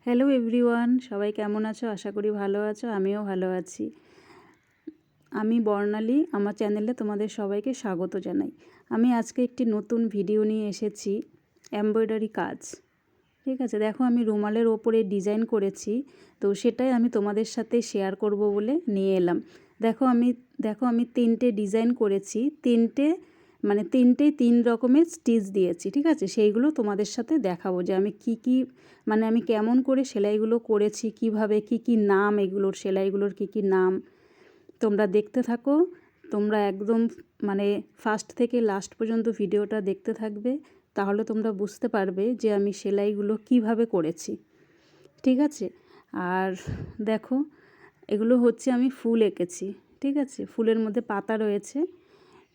Hello everyone, সবাই কেমন আছো? আশা করি ভালো আছো। আমিও ভালো আছি। আমি বর্ণালী, আমার চ্যানেলে তোমাদের সবাইকে স্বাগত জানাই। আমি আজকে একটি নতুন ভিডিও নিয়ে এসেছি, এমব্রয়ডারি কাজ। ঠিক আছে, দেখো আমি রুমালের ওপরে ডিজাইন করেছি, তো সেটাই আমি তোমাদের সাথে শেয়ার করব বলে নিয়ে এলাম। দেখো আমি 3টে ডিজাইন করেছি, তিনটেই 3 রকমের স্টিচ দিয়েছি। ঠিক আছে, সেইগুলো তোমাদের সাথে দেখাবো যে আমি আমি কেমন করে সেলাইগুলো করেছি, কিভাবে কি নাম এগুলোর, সেলাইগুলোর কি নাম। তোমরা দেখতে থাকো, তোমরা একদম ফার্স্ট থেকে লাস্ট পর্যন্ত ভিডিওটা দেখতে থাকবে, তাহলে তোমরা বুঝতে পারবে যে আমি সেলাইগুলো কিভাবে করেছি। ঠিক আছে, আর দেখো এগুলো হচ্ছে আমি ফুল এঁকেছি। ঠিক আছে, ফুলের মধ্যে পাতা রয়েছে।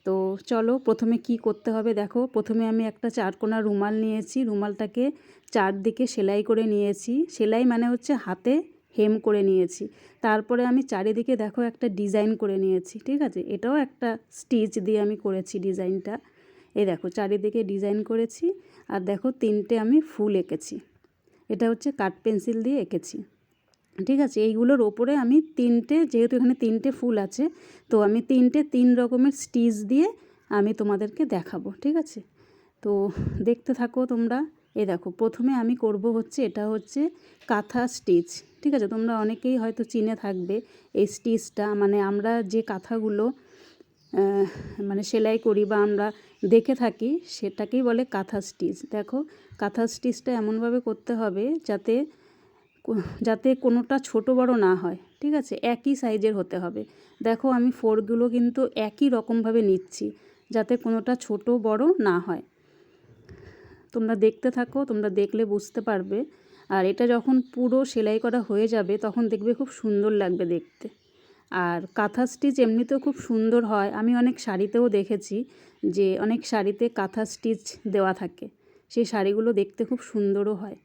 তো চলো প্রথমে কি করতে হবে দেখো। প্রথমে আমি একটা 4 কোণা রুমাল নিয়েছি, রুমালটাকে চারদিকে সেলাই করে নিয়েছি। সেলাই মানে হচ্ছে হাতে হেম করে নিয়েছি। তারপরে আমি চারিদিকে দেখো একটা ডিজাইন করে নিয়েছি। ঠিক আছে, এটাও একটা স্টিচ দিয়ে আমি করেছি ডিজাইনটা। এই দেখো চারিদিকে ডিজাইন করেছি, আর দেখো 3টে আমি ফুল এঁকেছি। এটা হচ্ছে কাঠ পেন্সিল দিয়ে এঁকেছি। ঠিক আছে, এইগুলোর ওপরে আমি যেহেতু এখানে 3টে ফুল আছে, তো আমি 3 রকমের স্টিচ দিয়ে আমি তোমাদেরকে দেখাবো। ঠিক আছে, তো দেখতে থাকো তোমরা। এই দেখো প্রথমে আমি করব হচ্ছে, এটা হচ্ছে কাঁথা স্টিচ। ঠিক আছে, তোমরা অনেকেই হয়তো চিনে থাকবে এই স্টিচটা। আমরা যে কাঁথাগুলো সেলাই করি বা আমরা দেখে থাকি, সেটাকেই বলে কাঁথা স্টিচ। দেখো কাঁথা স্টিচটা এমনভাবে করতে হবে যাতে কোনোটা ছোট বড় না হয়। ঠিক আছে, একই সাইজের হতে হবে। দেখো আমি ফোরগুলো কিন্তু একই রকমভাবে নিচ্ছি, যাতে কোনোটা ছোট বড় না হয়। তোমরা দেখতে থাকো, তোমরা দেখলে বুঝতে পারবে। আর এটা যখন পুরো সেলাই করা হয়ে যাবে, তখন দেখবে খুব সুন্দর লাগবে দেখতে। আর কাঁথা স্টিচ এমনিতেও খুব সুন্দর হয়। আমি অনেক শাড়িতেও দেখেছি যে অনেক শাড়িতে কাঁথা স্টিচ দেওয়া থাকে, সেই শাড়িগুলো দেখতে খুব সুন্দরও হয়।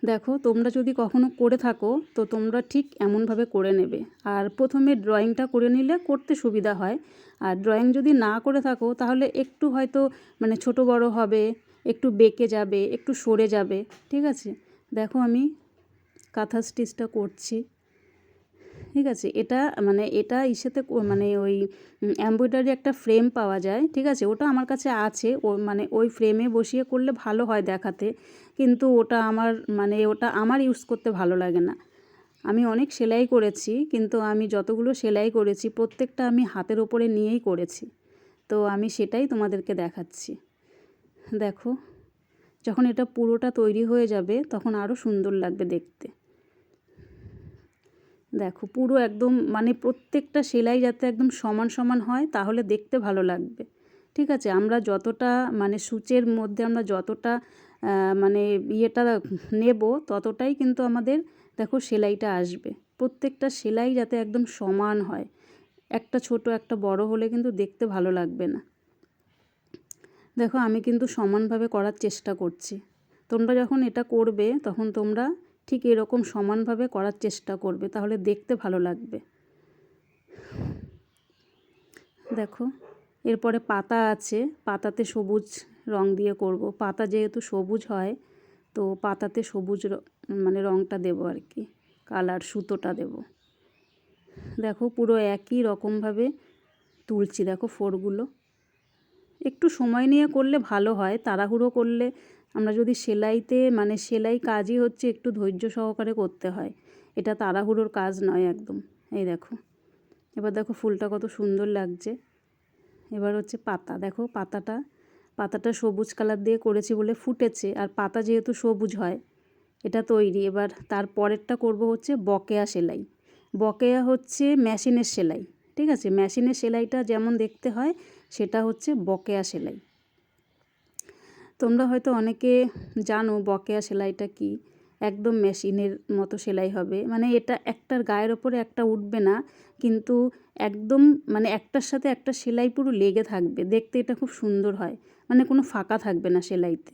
দেখো তোমরা যদি কখনো করে থাকো, তো তোমরা ঠিক এমনভাবে করে নেবে। আর প্রথমে ড্রয়িংটা করে নিলে করতে সুবিধা হয়। আর ড্রয়িং যদি না করে থাকো, তাহলে একটু হয়তো ছোট বড় হবে, একটু বেঁকে যাবে, একটু সরে যাবে। ঠিক আছে, দেখো আমি কাঁথা স্টিচটা করছি। ঠিক আছে, এটা ইসেতে ওই এমব্রয়ডারি একটা ফ্রেম পাওয়া যায়। ঠিক আছে, ওটা আমার কাছে আছে। ওই ফ্রেমে বসিয়ে করলে ভালো হয় দেখাতে, কিন্তু ওটা আমার ইউজ করতে ভালো লাগে না। আমি অনেক সেলাই করেছি, কিন্তু আমি যতগুলো সেলাই করেছি প্রত্যেকটা আমি হাতের ওপরে নিয়েই করেছি। তো আমি সেটাই তোমাদেরকে দেখাচ্ছি। দেখো যখন এটা পুরোটা তৈরি হয়ে যাবে, তখন আরও সুন্দর লাগবে দেখতে। দেখো পুরো একদম প্রত্যেকটা সেলাই যাতে একদম সমান সমান হয়, তাহলে দেখতে ভালো লাগবে। ঠিক আছে, আমরা যতটা সূচের মধ্যে আমরা যতটা ইয়েটা নেব, ততটাই কিন্তু আমাদের দেখো সেলাইটা আসবে। প্রত্যেকটা সেলাই যাতে একদম সমান হয়, একটা ছোট একটা বড় হলে কিন্তু দেখতে ভালো লাগবে না। দেখো আমি কিন্তু সমানভাবে করার চেষ্টা করছি। তোমরা যখন এটা করবে, তখন তোমরা ঠিক এরকম সমানভাবে করার চেষ্টা করবে, তাহলে দেখতে ভালো লাগবে। দেখো এরপরে পাতা আছে, পাতাতে সবুজ রং দিয়ে করব। পাতা যেহেতু সবুজ হয়, তো পাতাতে সবুজ রংটা দেবো আর কি, কালার সুতোটা দেব। দেখো পুরো একই রকমভাবে তুলছি। দেখো ফোরগুলো একটু সময় নিয়ে করলে ভালো হয়, তাড়াহুড়ো করলে আমরা যদি সেলাইতে সেলাই কাজই হচ্ছে একটু ধৈর্য সহকারে করতে হয়, এটা তাড়াহুড়োর কাজ নয় একদম। এই দেখো এবার দেখো ফুলটা কত সুন্দর লাগছে। এবার হচ্ছে পাতা। দেখো পাতাটা সবুজ কালার দিয়ে করেছি বলে ফুটেছে, আর পাতা যেহেতু সবুজ হয়, এটা তৈরি। এবার তার পরেরটা করব হচ্ছে বকেয়া সেলাই। বকেয়া হচ্ছে মেশিনের সেলাই। ঠিক আছে, মেশিনের সেলাইটা যেমন দেখতে হয়, সেটা হচ্ছে বকেয়া সেলাই। তোমরা হয়তো অনেকে জানো বকেয়া সেলাইটা কি। একদম মেশিনের মতো সেলাই হবে, এটা একটার গায়ের ওপরে একটা উঠবে না, কিন্তু একদম একটার সাথে একটা সেলাই পুরো লেগে থাকবে। দেখতে এটা খুব সুন্দর হয়, কোনো ফাঁকা থাকবে না সেলাইতে।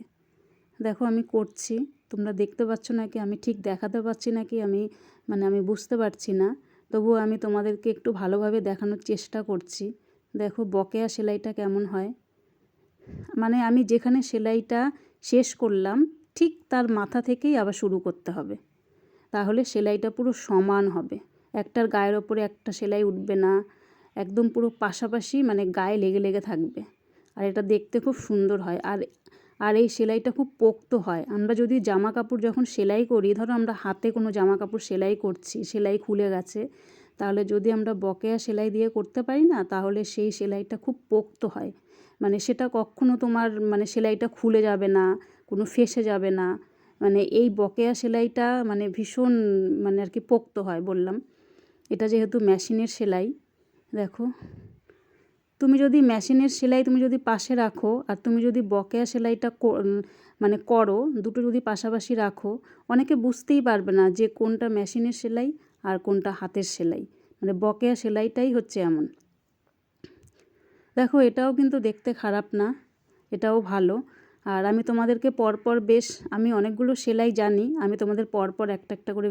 দেখো আমি করছি, তোমরা দেখতে পাচ্ছ নাকি, আমি ঠিক দেখাতে পারছি নাকি, আমি বুঝতে পারছি না। তবুও আমি তোমাদেরকে একটু ভালোভাবে দেখানোর চেষ্টা করছি। দেখো বকেয়া সেলাইটা কেমন হয়। আমি যেখানে সেলাইটা শেষ করলাম, ঠিক তার মাথা থেকেই আবার শুরু করতে হবে, তাহলে সেলাইটা পুরো সমান হবে। একটার গায়ের ওপরে একটা সেলাই উঠবে না, একদম পুরো পাশাপাশি মানে গায়ে লেগে লেগে থাকবে। আর এটা দেখতে খুব সুন্দর হয়। আর এই সেলাইটা খুব পোক্ত হয়। আমরা যদি জামা কাপড় যখন সেলাই করি, ধরো আমরা হাতে কোনো জামা কাপড় সেলাই করছি, সেলাই খুলে গেছে, তাহলে যদি আমরা বকেয়া সেলাই দিয়ে করতে পারি না, তাহলে সেই সেলাইটা খুব পোক্ত হয়। মানে সেটা কখনো তোমার মানে সেলাইটা খুলে যাবে না, কোনো ফেঁসে যাবে না। মানে এই বকেয়া সেলাইটা মানে ভীষণ মানে আর কি পোক্ত হয় বললাম। এটা যেহেতু মেশিনের সেলাই, দেখো তুমি যদি মেশিনের সেলাই তুমি যদি পাশে রাখো আর তুমি যদি বকেয়া সেলাইটা মানে করো, দুটো যদি পাশাপাশি রাখো, অনেকে বুঝতেই পারবে না যে কোনটা মেশিনের সেলাই আর কোনটা হাতের সেলাই। মানে বকেয়া সেলাইটাই হচ্ছে এমন। দেখো এটাও কিন্তু দেখতে খারাপ না, এটাও ভালো। আর আমি তোমাদেরকে পরপর আমি অনেকগুলো সেলাই জানি, আমি তোমাদের পরপর একটা একটা করে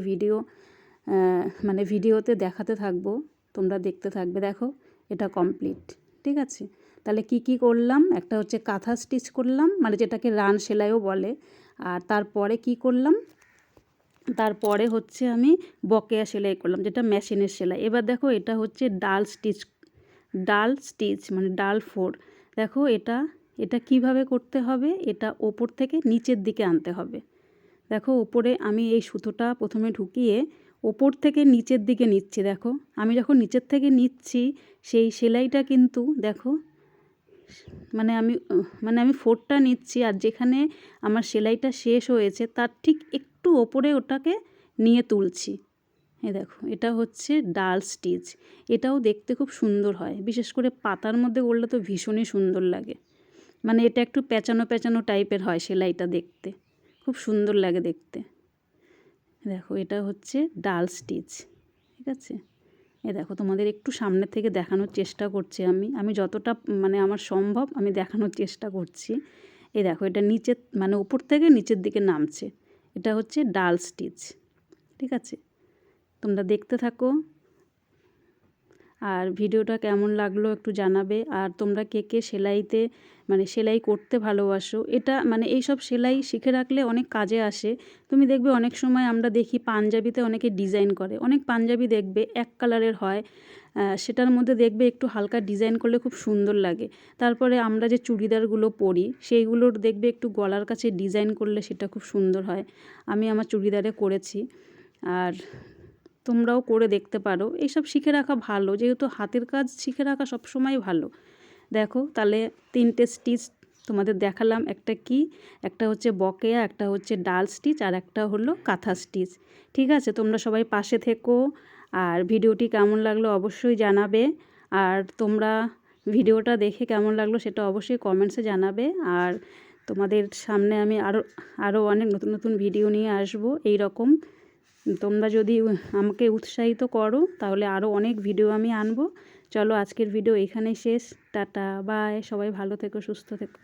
মানে ভিডিওতে দেখাতে থাকবো, তোমরা দেখতে থাকবে। দেখো এটা কমপ্লিট, ঠিক আছে। তাহলে কি করলাম, একটা হচ্ছে কাঁথা স্টিচ করলাম, মানে যেটাকে রান সেলাইও বলে। আর তারপরে কি করলাম, তারপরে হচ্ছে আমি বকেয়া সেলাই করলাম, যেটা মেশিনের সেলাই। এবার দেখো এটা হচ্ছে ডাল স্টিচ মানে ডাল 4। দেখো এটা কিভাবে করতে হবে, এটা ওপর থেকে নিচের দিকে আনতে হবে। দেখো ওপরে আমি এই সুতোটা প্রথমে ঢুকিয়ে ওপর থেকে নিচের দিকে নিচ্ছি। দেখো আমি যখন নিচের থেকে নিচ্ছি, সেই সেলাইটা কিন্তু দেখো মানে আমি 4টা নিচ্ছি, আর যেখানে আমার সেলাইটা শেষ হয়েছে তার ঠিক একটু ওপরে ওটাকে নিয়ে তুলছি। দেখো এটা হচ্ছে ডাল স্টিচ। এটাও দেখতে খুব সুন্দর হয়, বিশেষ করে পাতার মধ্যে করলে তো ভীষণই সুন্দর লাগে। মানে এটা একটু পেঁচানো পেঁচানো টাইপের হয় সেলাইটা, দেখতে খুব সুন্দর লাগে দেখতে। দেখো এটা হচ্ছে ডাল স্টিচ, ঠিক আছে। দেখো তোমাদের একটু সামনে থেকে দেখানোর চেষ্টা করছি, আমি যতটা মানে আমার সম্ভব আমি দেখানোর চেষ্টা করছি। দেখো এটা নিচের মানে উপর থেকে নিচের দিকে নামছে, এটা হচ্ছে ডাল স্টিচ, ঠিক আছে। তোমরা দেখতে থাকো, আর ভিডিওটা কেমন লাগলো একটু জানাবে। আর তোমরা কে সেলাইতে মানে সেলাই করতে ভালোবাসো, এটা মানে এইসব সেলাই শিখে রাখলে অনেক কাজে আসে। তুমি দেখবে অনেক সময় আমরা দেখি পাঞ্জাবিতে অনেকে ডিজাইন করে, অনেক পাঞ্জাবি দেখবে এক কালারের হয়, সেটার মধ্যে দেখবে একটু হালকা ডিজাইন করলে খুব সুন্দর লাগে। তারপরে আমরা যে চুড়িদারগুলো পরি, সেইগুলোর দেখবে একটু গলার কাছে ডিজাইন করলে সেটা খুব সুন্দর হয়। আমি আমার চুড়িদারে করেছি, আর তোমরাও করে দেখতে পারো। এইসব শিখে রাখা ভালো, যেহেতু হাতের কাজ শিখে রাখা সবসময় ভালো। দেখো তাহলে 3টে স্টিচ তোমাদের দেখালাম, একটা হচ্ছে বকেয়া, একটা হচ্ছে ডাল স্টিচ, আর একটা হলো কাঁথা স্টিচ, ঠিক আছে। তোমরা সবাই পাশে থেকো, আর ভিডিওটি কেমন লাগলো অবশ্যই জানাবে। আর তোমরা ভিডিওটা দেখে কেমন লাগলো সেটা অবশ্যই কমেন্টসে জানাবে। আর তোমাদের সামনে আমি আরও অনেক নতুন নতুন ভিডিও নিয়ে আসবো এই রকম। তোমরা যদি আমাকে উৎসাহিত করো তাহলে আরও অনেক ভিডিও আমি আনবো। চলো আজকের ভিডিও এখানেই শেষ, টাটা বাই, সবাই ভালো থেকো, সুস্থ থেকো।